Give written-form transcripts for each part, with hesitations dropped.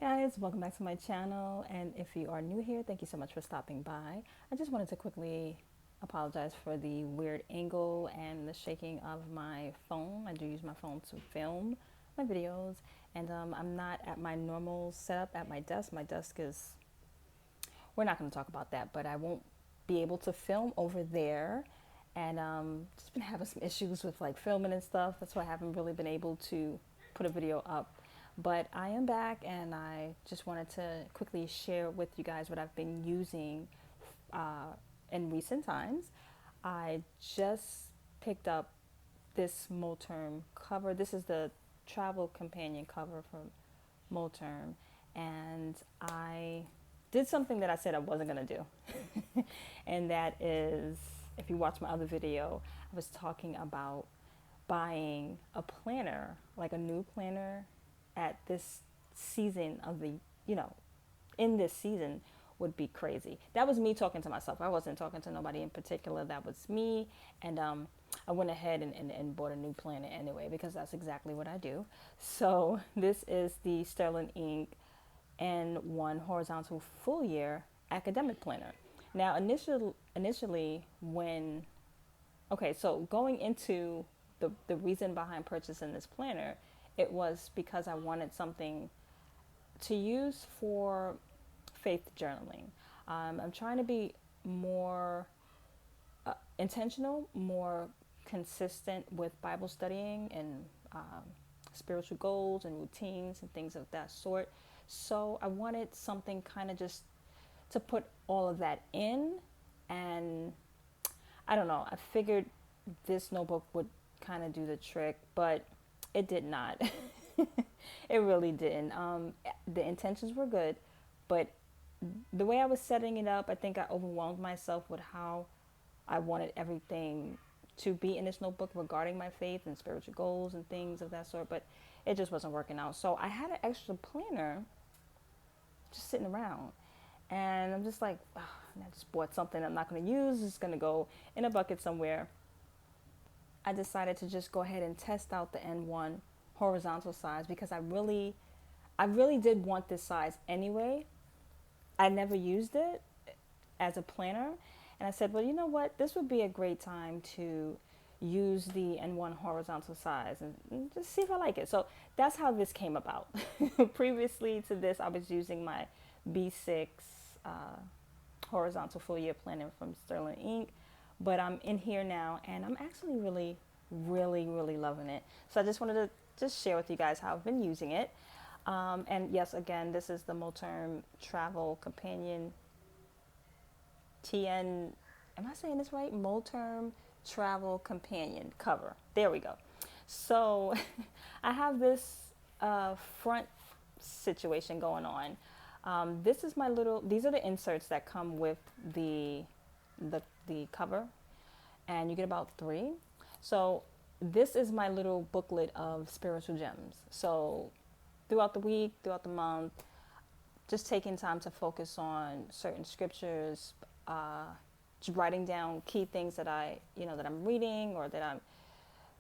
Guys, welcome back to my channel, and if you are new here, thank you so much for stopping by. I just wanted to quickly apologize for the weird angle and the shaking of my phone. I do use my phone to film my videos, and I'm not at my normal setup at my desk. My desk is, we're not going to talk about that, but I won't be able to film over there, and just been having some issues with like filming and stuff. That's why I haven't really been able to put a video up. But I am back, and I just wanted to quickly share with you guys what I've been using in recent times. I just picked up this Moterm cover. This is the travel companion cover from Moterm, and I did something that I said I wasn't gonna do, and that is, if you watch my other video, I was talking about buying a planner, like a new planner at this season of the, you know, in this season would be crazy. That was me talking to myself. I wasn't talking to nobody in particular. That was me. And I went ahead and bought a new planner anyway, because that's exactly what I do. So this is the Sterling Ink N1 Horizontal Full Year Academic Planner. Now, initially when, okay, so going into the reason behind purchasing this planner, it was because I wanted something to use for faith journaling. I'm trying to be more intentional, more consistent with Bible studying and spiritual goals and routines and things of that sort. So I wanted something kind of just to put all of that in. And I don't know, I figured this notebook would kind of do the trick, but it did not. It really didn't. The intentions were good, but the way I was setting it up, I think I overwhelmed myself with how I wanted everything to be in this notebook regarding my faith and spiritual goals and things of that sort, but it just wasn't working out. So I had an extra planner just sitting around, and I'm just like, oh, I just bought something I'm not going to use. It's going to go in a bucket somewhere. I decided to just go ahead and test out the N1 horizontal size, because I really did want this size anyway. I never used it as a planner, and I said, well, you know what, this would be a great time to use the N1 horizontal size and just see if I like it. So that's how this came about. Previously to this, I was using my B6 horizontal full year planner from Sterling Ink, but I'm in here now, and I'm actually really loving it. So I just wanted to just share with you guys how I've been using it. And yes, again, this is the Moterm Travel Companion TN. Am I saying this right? Moterm Travel Companion cover. There we go. So I have this front situation going on. This is my little. These are the inserts that come with the cover, and you get about 3. So this is my little booklet of spiritual gems. So throughout the week, throughout the month, just taking time to focus on certain scriptures, just writing down key things that that I'm reading or that I'm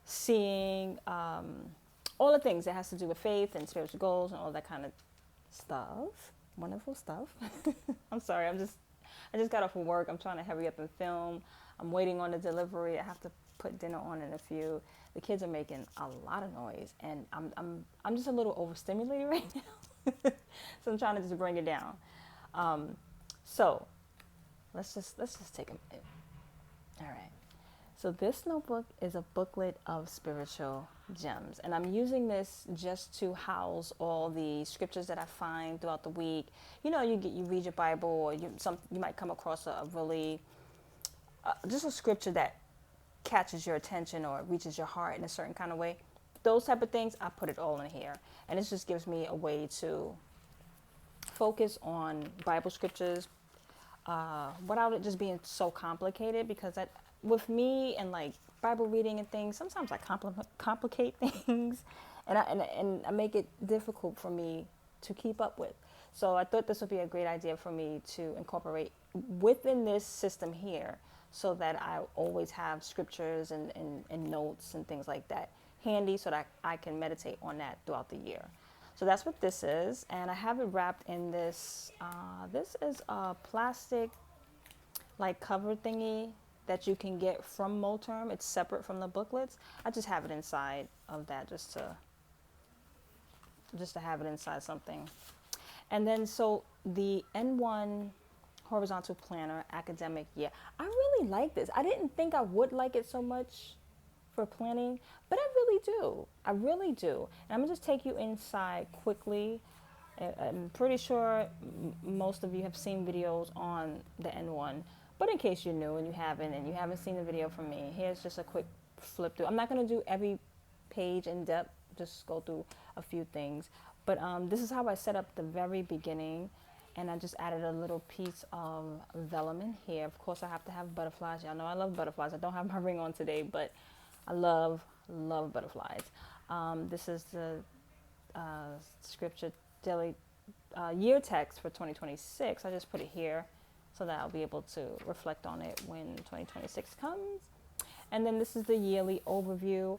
seeing, all the things that has to do with faith and spiritual goals and all that kind of stuff. Wonderful stuff. I'm sorry, I just got off of work. I'm trying to hurry up and film. I'm waiting on the delivery. I have to put dinner on in a few. The kids are making a lot of noise, and I'm just a little overstimulated right now. So I'm trying to just bring it down. So let's just take a minute. All right. So this notebook is a booklet of spiritual gems, and I'm using this just to house all the scriptures that I find throughout the week. You know, you read your Bible, or you might come across a really just a scripture that catches your attention or reaches your heart in a certain kind of way. Those type of things, I put it all in here, and it just gives me a way to focus on Bible scriptures without it just being so complicated, because with me and like Bible reading and things, sometimes I complicate things, and I make it difficult for me to keep up with. So I thought this would be a great idea for me to incorporate within this system here, so that I always have scriptures and notes and things like that handy, so that I can meditate on that throughout the year. So that's what this is, and I have it wrapped in this. This is a plastic like cover thingy that you can get from Moterm. It's separate from the booklets. I just have it inside of that just to have it inside something. And then so the N1 horizontal planner academic year. I really like this. I didn't think I would like it so much for planning, but I really do. I really do. And I'm gonna just take you inside quickly. I'm pretty sure most of you have seen videos on the N1, but in case you're new and you haven't seen the video from me, here's just a quick flip through. I'm not gonna do every page in depth, just go through a few things. But this is how I set up the very beginning, and I just added a little piece of vellum in here. Of course, I have to have butterflies. Y'all know I love butterflies. I don't have my ring on today, but I love butterflies. This is the scripture daily year text for 2026. I just put it here so that I'll be able to reflect on it when 2026 comes. And then this is the yearly overview.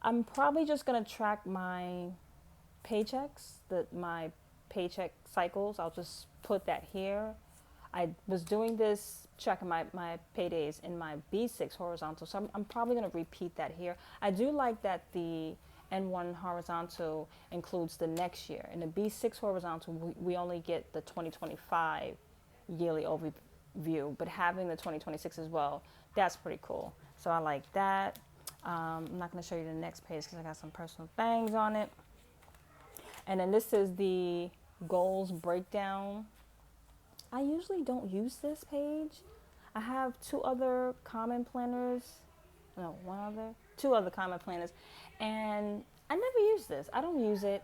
I'm probably just going to track my paychecks, my paycheck cycles. I'll just put that here. I was doing this, tracking my paydays in my B6 horizontal, so I'm probably going to repeat that here. I do like that the N1 horizontal includes the next year. In the B6 horizontal, we only get the 2025 yearly overview, but having the 2026 as well, that's pretty cool. So I like that. I'm not going to show you the next page because I got some personal things on it. And then this is the goals breakdown. I usually don't use this page. I have two other common planners, two other common planners, and I never use this. I don't use it.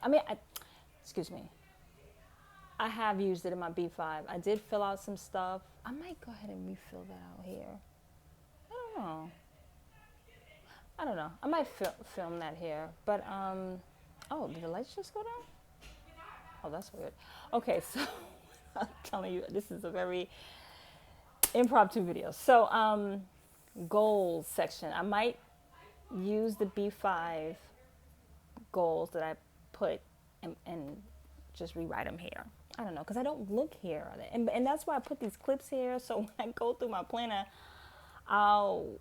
Excuse me. I have used it in my B5. I did fill out some stuff. I might go ahead and refill that out here. I don't know. I might film that here, but oh, did the lights just go down? Oh, that's weird. Okay, so I'm telling you, this is a very impromptu video. So, goals section. I might use the B5 goals that I put and just rewrite them here. I don't know, because I don't look here. And that's why I put these clips here. So when I go through my planner, I'll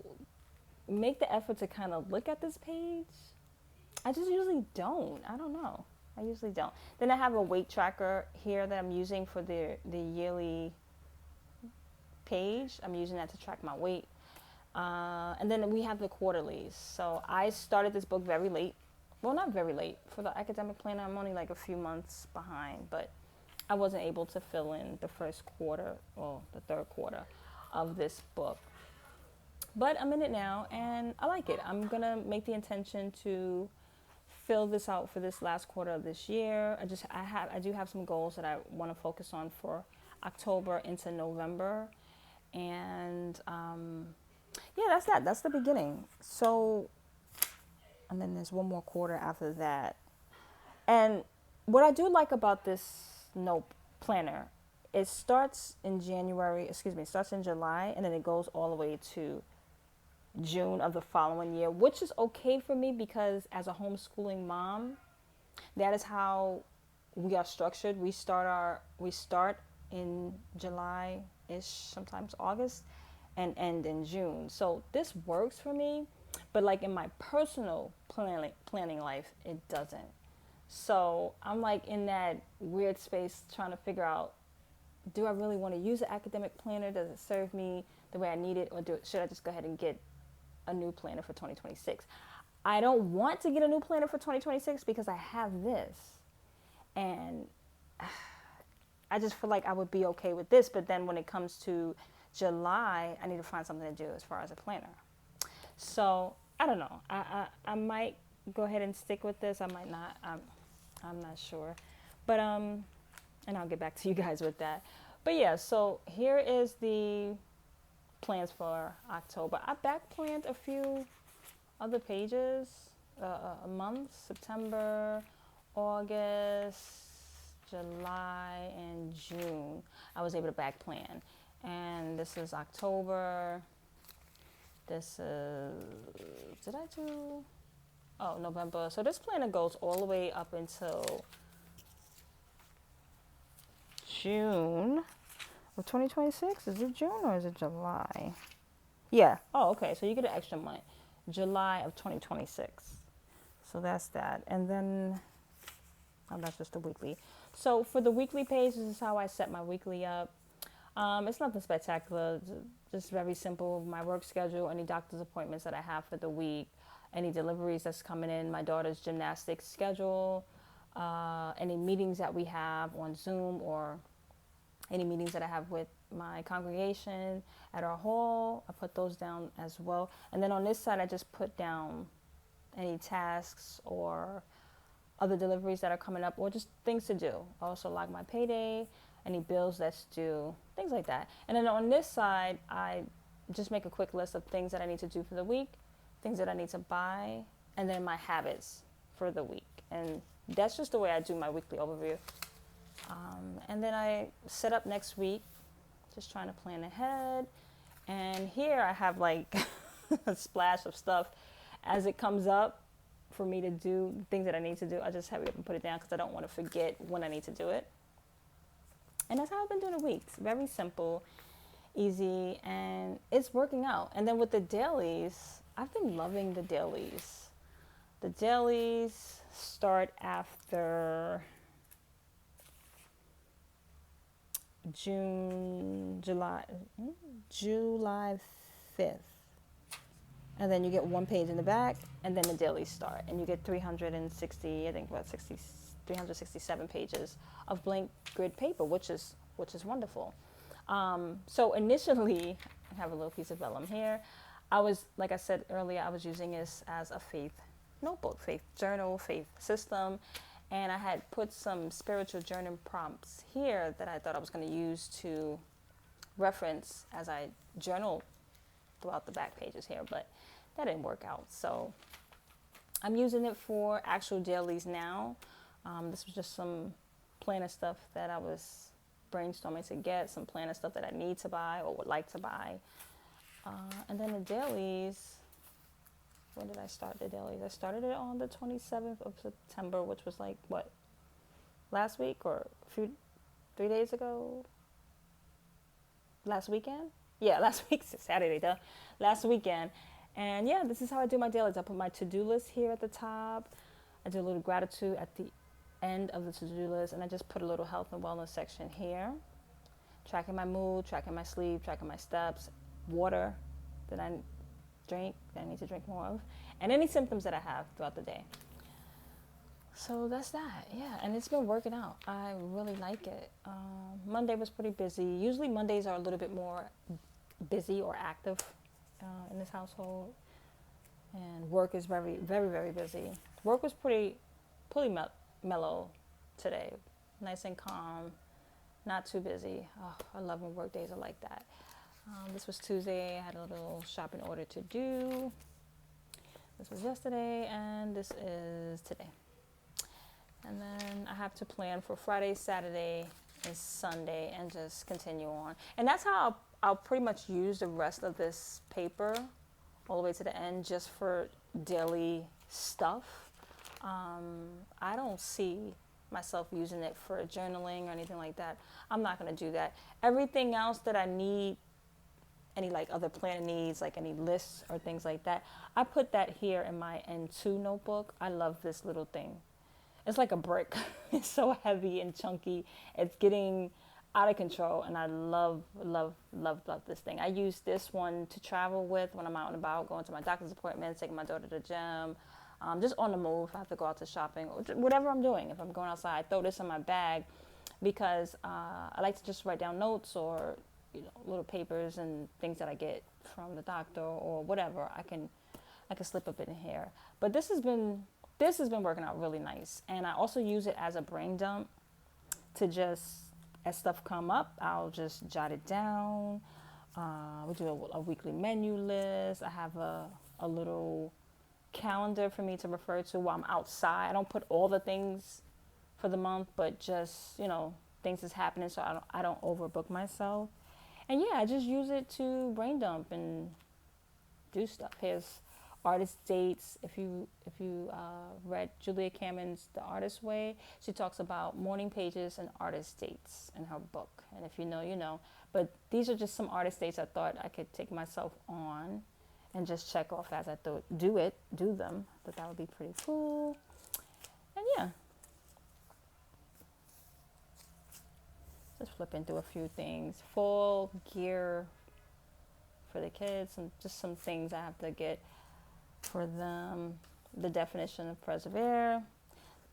make the effort to kind of look at this page. I just usually don't. I don't know. I usually don't. Then I have a weight tracker here that I'm using for the yearly page. I'm using that to track my weight. And then we have the quarterlies. So I started this book very late. Well, not very late. For the academic planner, I'm only like a few months behind, but I wasn't able to fill in the first quarter or the third quarter of this book. But I'm in it now, and I like it. I'm going to make the intention to fill this out for this last quarter of this year. I do have some goals that I want to focus on for October into November. And yeah, that's that. That's the beginning. So, and then there's one more quarter after that. And what I do like about this note planner, it starts in July, and then it goes all the way to June of the following year, which is okay for me because as a homeschooling mom, that is how we are structured. We start in July-ish, sometimes August, and end in June. So this works for me, but like in my personal planning life, it doesn't. So I'm like in that weird space trying to figure out, do I really want to use an academic planner? Does it serve me the way I need it? Or should I just go ahead and get a new planner for 2026? I don't want to get a new planner for 2026 because I have this. And I just feel like I would be okay with this. But then when it comes to July, I need to find something to do as far as a planner. So I don't know. I might go ahead and stick with this. I might not. I'm not sure. But and I'll get back to you guys with that. But yeah, so here is the plans for October. I back planned a few other pages, a month, September, August, July, and June. I was able to back plan. And this is October. This is, November. So this planner goes all the way up until June of 2026. Is it June or is it July? Yeah. Oh, okay. So you get an extra month. July of 2026. So that's that. And then, oh, that's just the weekly. So for the weekly page, this is how I set my weekly up. It's nothing spectacular, just very simple. My work schedule, any doctor's appointments that I have for the week, any deliveries that's coming in, my daughter's gymnastics schedule, any meetings that we have on Zoom, or any meetings that I have with my congregation at our hall. I put those down as well. And then on this side, I just put down any tasks or other deliveries that are coming up, or just things to do. I also log my payday, any bills that's due, things like that. And then on this side, I just make a quick list of things that I need to do for the week, things that I need to buy, and then my habits for the week. And that's just the way I do my weekly overview. And then I set up next week, just trying to plan ahead. And here I have like a splash of stuff as it comes up for me to do, things that I need to do. I just hurry up and put it down because I don't want to forget when I need to do it. And that's how I've been doing the weeks. Very simple, easy, and it's working out. And then with the dailies, I've been loving the dailies. The dailies start after July 5th. And then you get one page in the back, and then the dailies start. And you get 360, I think about 367 pages of blank grid paper, which is wonderful. So initially, I have a little piece of vellum here. I was, like I said earlier, I was using this as a faith notebook, faith journal, faith system. And I had put some spiritual journal prompts here that I thought I was going to use to reference as I journal throughout the back pages here, but that didn't work out. So I'm using it for actual dailies now. This was just some planner stuff that I was brainstorming to get, some planner stuff that I need to buy or would like to buy. And then the dailies, when did I start the dailies? I started it on the 27th of September, which was like, what, last week or 3 days ago? Last weekend? Yeah, last week, Saturday, duh. Last weekend. And yeah, this is how I do my dailies. I put my to-do list here at the top. I do a little gratitude at the end of the to-do list, and I just put a little health and wellness section here. Tracking my mood, tracking my sleep, tracking my steps, water that I drink, that I need to drink more of, and any symptoms that I have throughout the day. So that's that, yeah, and it's been working out. I really like it. Monday was pretty busy. Usually Mondays are a little bit more busy or active in this household, and work is very, very, very busy. Work was pretty mellow today, nice and calm, not too busy. Oh, I love when work days are like that. This was Tuesday. I had a little shopping order to do. This was yesterday, and this is today. And then I have to plan for Friday, Saturday, and Sunday, and just continue on. And that's how I'll pretty much use the rest of this paper all the way to the end, just for daily stuff. I don't see myself using it for journaling or anything like that. I'm not going to do that. Everything else that I need, any like other planner needs, like any lists or things like that, I put that here in my N2 notebook. I love this little thing. It's like a brick. It's so heavy and chunky. It's getting out of control, and I love this thing. I use this one to travel with when I'm out and about, going to my doctor's appointments, taking my daughter to the gym, just on the move. If I have to go out to shopping, or whatever I'm doing. If I'm going outside, I throw this in my bag because I like to just write down notes or little papers and things that I get from the doctor or whatever. I can slip up in here. But this has been working out really nice, and I also use it as a brain dump to just, as stuff come up, I'll just jot it down. We do a weekly menu list. I have a little calendar for me to refer to while I'm outside. I don't put all the things for the month, but just, things is happening so I don't overbook myself. And yeah, I just use it to brain dump and do stuff. Here's artist dates. If you read Julia Cameron's The Artist Way, she talks about morning pages and artist dates in her book. And if you know, you know. But these are just some artist dates I thought I could take myself on and just check off as I do them. But that would be pretty cool. And yeah, just flipping through a few things. Fall gear for the kids and just some things I have to get for them. The definition of persevere.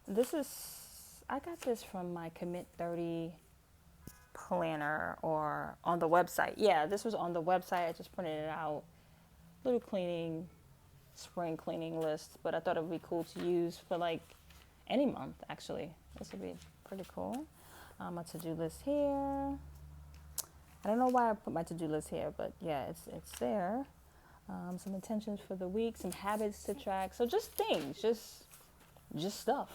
I got this from my Commit 30 planner or on the website. Yeah, this was on the website. I just printed it out. Little spring cleaning list, but I thought it would be cool to use for like any month actually. This would be pretty cool. My to-do list here. I don't know why I put my to-do list here, but yeah, it's there. Some intentions for the week, some habits to track. So just things, just stuff.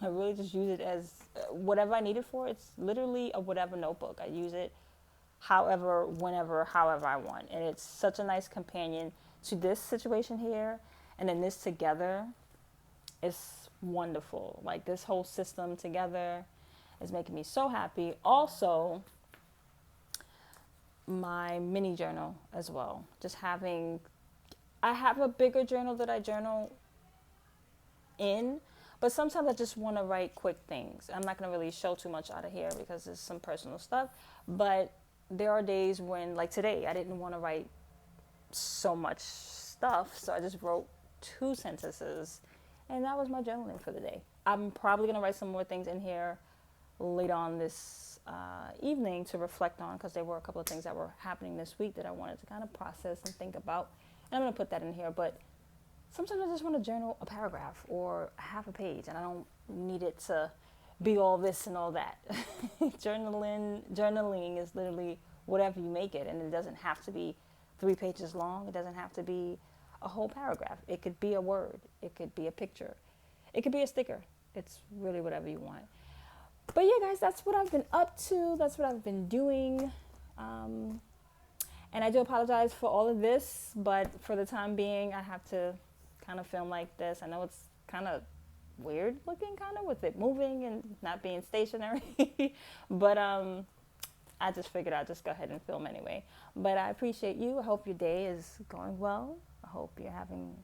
I really just use it as whatever I need it for. It's literally a whatever notebook. I use it however, whenever, however I want. And it's such a nice companion to this situation here. And then this together is wonderful. Like this whole system together is making me so happy. Also, my mini journal as well. I have a bigger journal that I journal in, but sometimes I just want to write quick things. I'm not going to really show too much out of here because there's some personal stuff, but there are days when, like today, I didn't want to write so much stuff, so I just wrote 2 sentences, and that was my journaling for the day. I'm probably going to write some more things in here later on this evening to reflect on, because there were a couple of things that were happening this week that I wanted to kind of process and think about, and I'm going to put that in here. But sometimes I just want to journal a paragraph or half a page, and I don't need it to be all this and all that. Journaling is literally whatever you make it, and it doesn't have to be 3 pages long. It doesn't have to be a whole paragraph. It could be a word. It could be a picture. It could be a sticker. It's really whatever you want. But yeah, guys, that's what I've been up to. That's what I've been doing. And I do apologize for all of this, but for the time being, I have to kind of film like this. I know it's kind of weird looking, kind of, with it moving and not being stationary. But I just figured I'd just go ahead and film anyway. But I appreciate you. I hope your day is going well. I hope you're having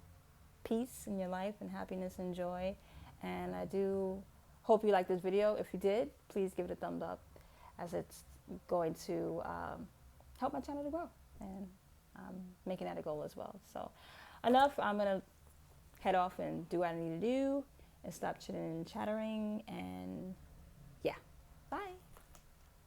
peace in your life and happiness and joy. And I do hope you liked this video. If you did, please give it a thumbs up, as it's going to help my channel to grow. And I'm making that a goal as well. So enough. I'm going to head off and do what I need to do and stop chitting and chattering and